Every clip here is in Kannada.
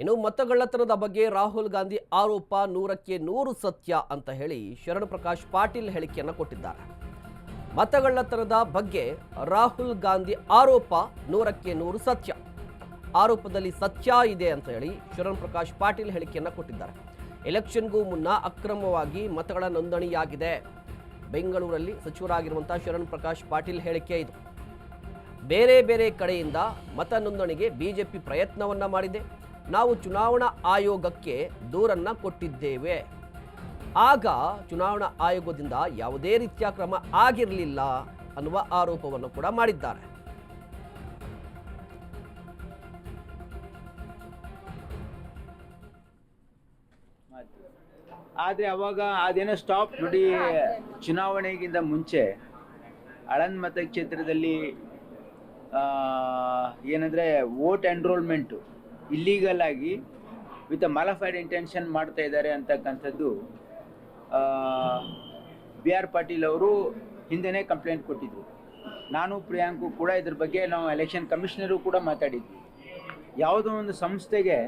ಇನ್ನು ಮತಗಳ್ಳತನದ ಬಗ್ಗೆ ರಾಹುಲ್ ಗಾಂಧಿ ಆರೋಪ 100ಕ್ಕೆ 100 ಸತ್ಯ ಅಂತ ಹೇಳಿ ಶರಣ್ ಪ್ರಕಾಶ್ ಪಾಟೀಲ್ ಹೇಳಿಕೆಯನ್ನು ಕೊಟ್ಟಿದ್ದಾರೆ. ಮತಗಳ್ಳತನದ ಬಗ್ಗೆ ರಾಹುಲ್ ಗಾಂಧಿ ಆರೋಪ 100ಕ್ಕೆ 100 ಸತ್ಯ. ಆರೋಪದಲ್ಲಿ ಸತ್ಯ ಇದೆ ಅಂತ ಹೇಳಿ ಶರಣ್ ಪ್ರಕಾಶ್ ಪಾಟೀಲ್ ಹೇಳಿಕೆಯನ್ನು ಕೊಟ್ಟಿದ್ದಾರೆ. ಎಲೆಕ್ಷನ್ಗೂ ಮುನ್ನ ಅಕ್ರಮವಾಗಿ ಮತಗಳ ನೋಂದಣಿಯಾಗಿದೆ. ಬೆಂಗಳೂರಲ್ಲಿ ಸಚಿವರಾಗಿರುವಂತಹ ಶರಣ್ ಪ್ರಕಾಶ್ ಪಾಟೀಲ್ ಹೇಳಿಕೆ ಇದು. ಬೇರೆ ಬೇರೆ ಕಡೆಯಿಂದ ಮತ ನೋಂದಣಿಗೆ ಬಿಜೆಪಿ ಪ್ರಯತ್ನವನ್ನ ಮಾಡಿದೆ. ನಾವು ಚುನಾವಣಾ ಆಯೋಗಕ್ಕೆ ದೂರನ್ನ ಕೊಟ್ಟಿದ್ದೇವೆ. ಆಗ ಚುನಾವಣಾ ಆಯೋಗದಿಂದ ಯಾವುದೇ ರೀತಿಯ ಕ್ರಮ ಆಗಿರಲಿಲ್ಲ ಅನ್ನುವ ಆರೋಪವನ್ನು ಕೂಡ ಮಾಡಿದ್ದಾರೆ. ಆದರೆ ಅವಾಗ ಅದೇನೋ ಸ್ಟಾಪ್ ನೋಡಿ. ಚುನಾವಣೆಗಿಂತ ಮುಂಚೆ ಆಳಂದ್ ಮತಕ್ಷೇತ್ರದಲ್ಲಿ ಏನಂದರೆ ವೋಟ್ ಎನ್ರೋಲ್ಮೆಂಟು ಇಲ್ಲೀಗಲ್ ಆಗಿ ವಿತ್ ಮಾಲಿಫೈಡ್ ಇಂಟೆನ್ಷನ್ ಮಾಡ್ತಾ ಇದ್ದಾರೆ ಅಂತಕ್ಕಂಥದ್ದು ಬಿ ಆರ್ ಪಾಟೀಲ್ ಅವರು ಹಿಂದೆನೇ ಕಂಪ್ಲೇಂಟ್ ಕೊಟ್ಟಿದ್ರು. ನಾನು ಪ್ರಿಯಾಂಕು ಕೂಡ ಇದ್ರ ಬಗ್ಗೆ ನಾವು ಎಲೆಕ್ಷನ್ ಕಮಿಷನರು ಕೂಡ ಮಾತಾಡಿದ್ವಿ. ಯಾವುದೋ ಒಂದು ಸಂಸ್ಥೆಗೆ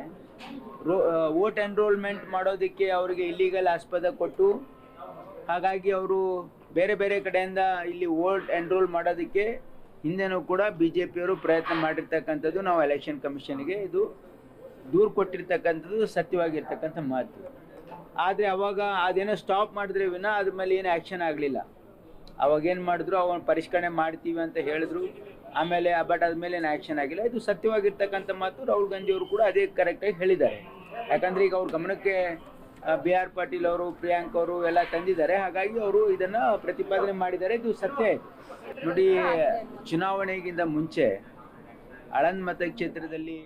ವೋಟ್ ಎನ್ರೋಲ್ಮೆಂಟ್ ಮಾಡೋದಕ್ಕೆ ಅವರಿಗೆ ಇಲ್ಲೀಗಲ್ ಆಸ್ಪದ ಕೊಟ್ಟು, ಹಾಗಾಗಿ ಅವರು ಬೇರೆ ಬೇರೆ ಕಡೆಯಿಂದ ಇಲ್ಲಿ ವೋಟ್ ಎನ್ರೋಲ್ ಮಾಡೋದಕ್ಕೆ ಹಿಂದೆನೂ ಕೂಡ ಬಿ ಜೆ ಪಿಯವರು ಪ್ರಯತ್ನ ಮಾಡಿರ್ತಕ್ಕಂಥದ್ದು ನಾವು ಎಲೆಕ್ಷನ್ ಕಮಿಷನ್ಗೆ ಇದು ದೂರು ಕೊಟ್ಟಿರ್ತಕ್ಕಂಥದ್ದು ಸತ್ಯವಾಗಿರ್ತಕ್ಕಂಥ ಮಾತು. ಆದರೆ ಅವಾಗ ಅದೇನೋ ಸ್ಟಾಪ್ ಮಾಡಿದ್ರೆ ವಿನ ಅದ್ರ ಮೇಲೆ ಏನು ಆ್ಯಕ್ಷನ್ ಆಗಲಿಲ್ಲ. ಅವಾಗೇನು ಮಾಡಿದ್ರು, ಅವನ್ನ ಪರಿಷ್ಕರಣೆ ಮಾಡ್ತೀವಿ ಅಂತ ಹೇಳಿದ್ರು. ಆಮೇಲೆ ಬಟ್ ಅದ್ಮೇಲೆ ಏನು ಆ್ಯಕ್ಷನ್ ಆಗಿಲ್ಲ. ಇದು ಸತ್ಯವಾಗಿರ್ತಕ್ಕಂಥ ಮಾತು. ರಾಹುಲ್ ಗಾಂಧಿ ಅವರು ಕೂಡ ಅದೇ ಕರೆಕ್ಟಾಗಿ ಹೇಳಿದ್ದಾರೆ. ಯಾಕಂದರೆ ಈಗ ಅವ್ರ ಗಮನಕ್ಕೆ ಬಿ ಆರ್ ಪಾಟೀಲ್ ಅವರು, ಪ್ರಿಯಾಂಕ್ ಅವರು ಎಲ್ಲ ತಂದಿದ್ದಾರೆ. ಹಾಗಾಗಿ ಅವರು ಇದನ್ನು ಪ್ರತಿಪಾದನೆ ಮಾಡಿದ್ದಾರೆ. ಇದು ಸತ್ಯ ಇದೆ ನೋಡಿ. ಚುನಾವಣೆಗಿಂತ ಮುಂಚೆ ಆಳಂದ್ ಮತಕ್ಷೇತ್ರದಲ್ಲಿ